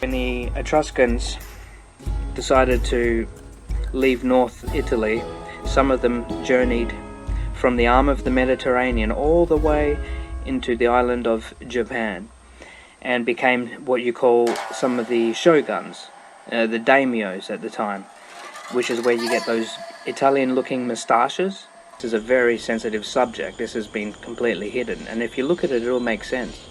When the Etruscans decided to leave North Italy, some of them journeyed from the arm of the Mediterranean all the way into the island of Japan and became what you call some of the shoguns, the daimyos at the time, which is where you get those Italian-looking moustaches. This is a very sensitive subject. This has been completely hidden, and if you look at it, it'll make sense.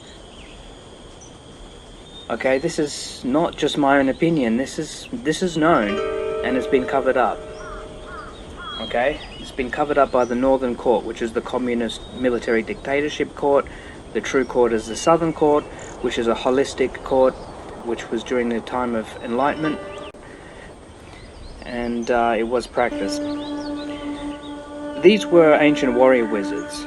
Okay, this is not just my own opinion. This is known, and it's been covered up. Okay, it's been covered up by the Northern Court, which is the communist military dictatorship court. The true court is the Southern Court, which is a holistic court, which was during the time of Enlightenment, and it was practiced. These were ancient warrior wizards,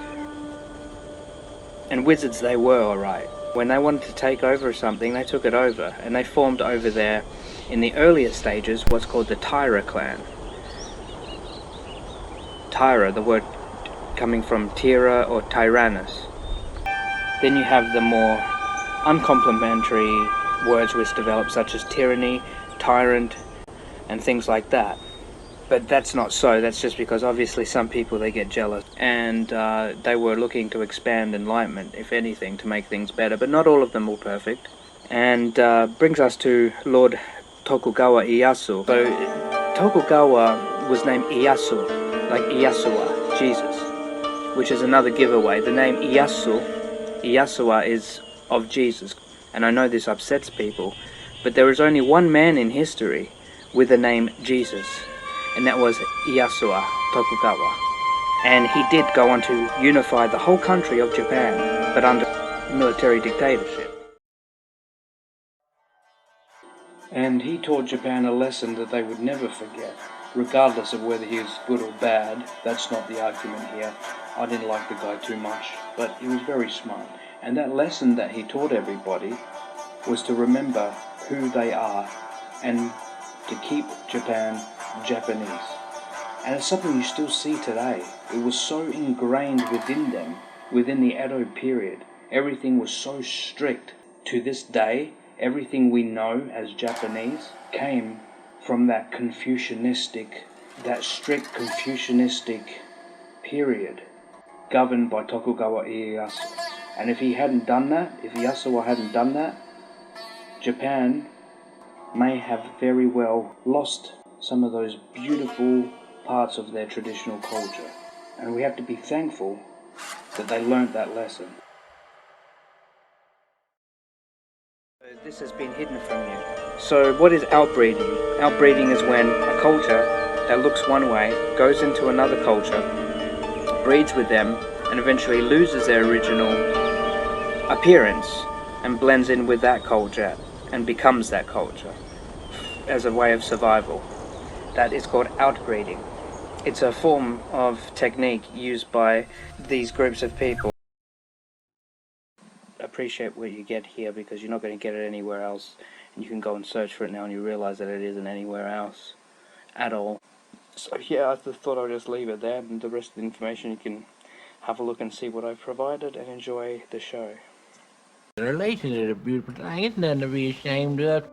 and wizards they were, alright. When they wanted to take over something, they took it over, and they formed over there, in the earlier stages, what's called the Taira clan. Taira, the word coming from Tira or Tyrannus. Then you have the more uncomplimentary words which develop, such as tyranny, tyrant, and things like that. But that's not so. That's just because obviously some people, they get jealous, and they were looking to expand enlightenment, if anything, to make things better, but not all of them were perfect. And brings us to Lord Tokugawa Ieyasu. So Tokugawa was named Ieyasu, like Iyasuwa, Jesus, which is another giveaway. The name Iyasuwa is of Jesus, and I know this upsets people, but there is only one man in history with the name Jesus, and that was Ieyasu Tokugawa. And he did go on to unify the whole country of Japan, but under military dictatorship. And he taught Japan a lesson that they would never forget, regardless of whether he was good or bad. That's not the argument here. I didn't like the guy too much, but he was very smart. And that lesson that he taught everybody was to remember who they are and to keep Japan Japanese. And it's something you still see today. It was so ingrained within them, within the Edo period. Everything was so strict. To this day, everything we know as Japanese came from that strict Confucianistic period governed by Tokugawa Ieyasu. And if he hadn't done that, if Ieyasu hadn't done that, Japan may have very well lost some of those beautiful parts of their traditional culture. And we have to be thankful that they learnt that lesson. This has been hidden from you. So what is outbreeding? Outbreeding is when a culture that looks one way goes into another culture, breeds with them, and eventually loses their original appearance and blends in with that culture and becomes that culture as a way of survival. That is called outbreeding. It's a form of technique used by these groups of people. Appreciate what you get here, because you're not going to get it anywhere else, and you can go and search for it now and you realize that it isn't anywhere else at all. So yeah, I just thought I'd just leave it there, and the rest of the information you can have a look and see what I've provided and enjoy the show. Relation is a beautiful thing. It's nothing to be ashamed of.